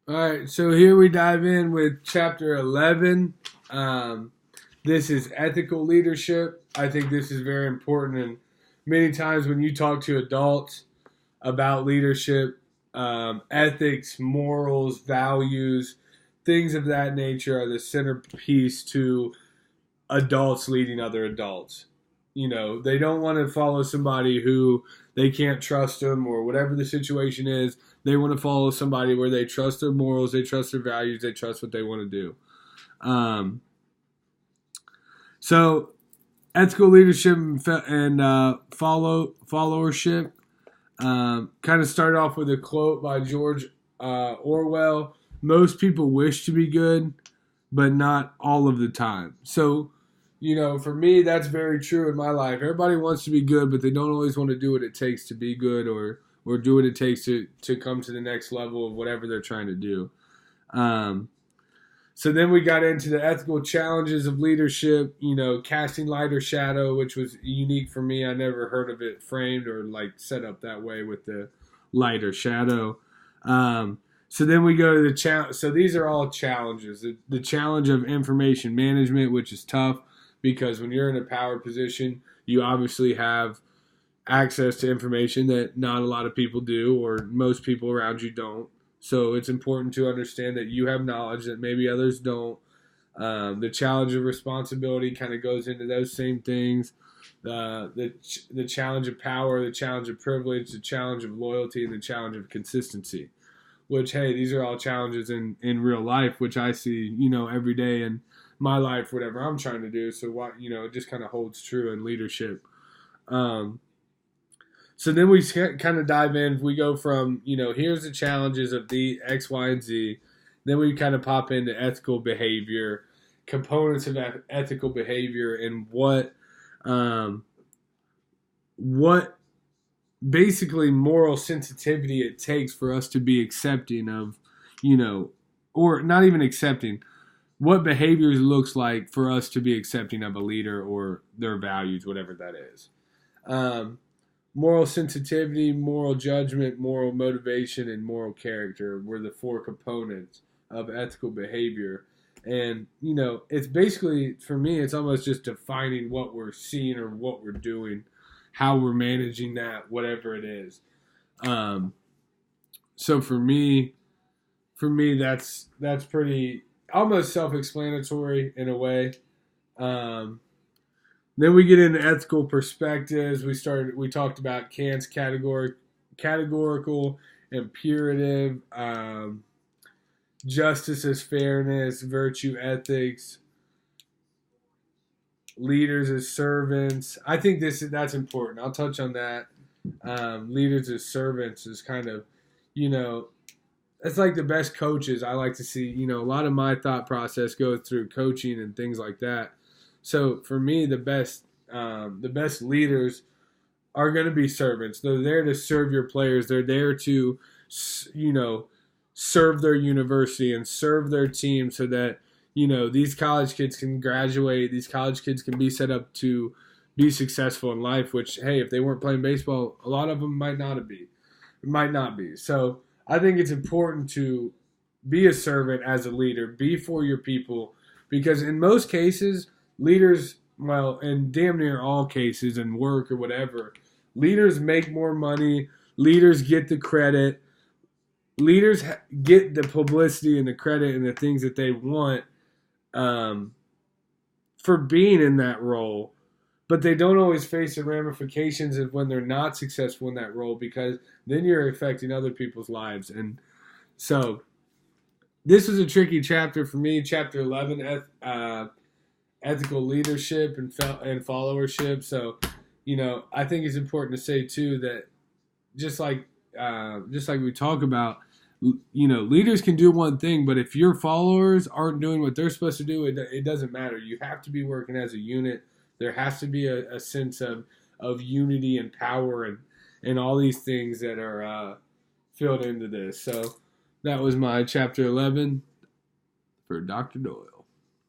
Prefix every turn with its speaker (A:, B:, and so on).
A: All right, so here we dive in with chapter 11. This is ethical leadership. I think this is very important, and many times when you talk to adults about leadership, ethics, morals, values, things of that nature are the centerpiece to adults leading other adults. You know, they don't want to follow somebody who they can't trust them or whatever the situation is. They want to follow somebody where they trust their morals, they trust their values, they trust what they want to do. Um, so, ethical leadership and followership kind of started off with a quote by George Orwell. Most people wish to be good, but not all of the time. So, you know, for me, that's very true in my life. Everybody wants to be good, but they don't always want to do what it takes to be good or do what it takes to come to the next level of whatever they're trying to do. So then we got into the ethical challenges of leadership, you know, casting light or shadow, which was unique for me. I never heard of it framed or like set up that way with the light or shadow. So then we go to the challenge. So these are all challenges. The challenge of information management, which is tough because when you're in a power position, you obviously have access to information that not a lot of people do or most people around you don't. So it's important to understand that you have knowledge that maybe others don't. The challenge of responsibility kind of goes into those same things. The challenge of power, the challenge of privilege, the challenge of loyalty, and the challenge of consistency. Which, hey, these are all challenges in real life, which I see, you know, every day in my life, whatever I'm trying to do. So, what, you know, it just kind of holds true in leadership. So then we kind of dive in. We go from, you know, here's the challenges of the X, Y, and Z. Then we kind of pop into ethical behavior, components of ethical behavior, and what basically moral sensitivity it takes for us to be accepting of, you know, or not even accepting, what behaviors looks like for us to be accepting of a leader or their values, whatever that is. Moral sensitivity, moral judgment, moral motivation, and moral character were the four components of ethical behavior. And, you know, it's basically, for me, it's almost just defining what we're seeing or what we're doing, how we're managing that, whatever it is. So for me, that's pretty almost self-explanatory in a way. Then we get into ethical perspectives. We talked about Kant's categorical, imperative, justice as fairness, virtue ethics, leaders as servants. I think that's important. I'll touch on that. Leaders as servants is kind of, you know, it's like the best coaches. I like to see, you know, a lot of my thought process goes through coaching and things like that. So for me, the best leaders are going to be servants. They're there to serve your players. They're there to, you know, serve their university and serve their team so that, you know, these college kids can graduate. These college kids can be set up to be successful in life, which, hey, if they weren't playing baseball, a lot of them might not be. So I think it's important to be a servant as a leader, be for your people, because in most cases, leaders, well, in damn near all cases in work or whatever, leaders make more money, leaders get the credit, leaders get the publicity and the credit and the things that they want for being in that role, but they don't always face the ramifications of when they're not successful in that role, because then you're affecting other people's lives. And so this was a tricky chapter for me, chapter 11, ethical leadership and followership. So, you know, I think it's important to say too that just like we talk about, you know, leaders can do one thing, but if your followers aren't doing what they're supposed to do, it doesn't matter. You have to be working as a unit. There has to be a sense of unity and power and all these things that are filled into this. So that was my chapter 11 for Dr. Doyle.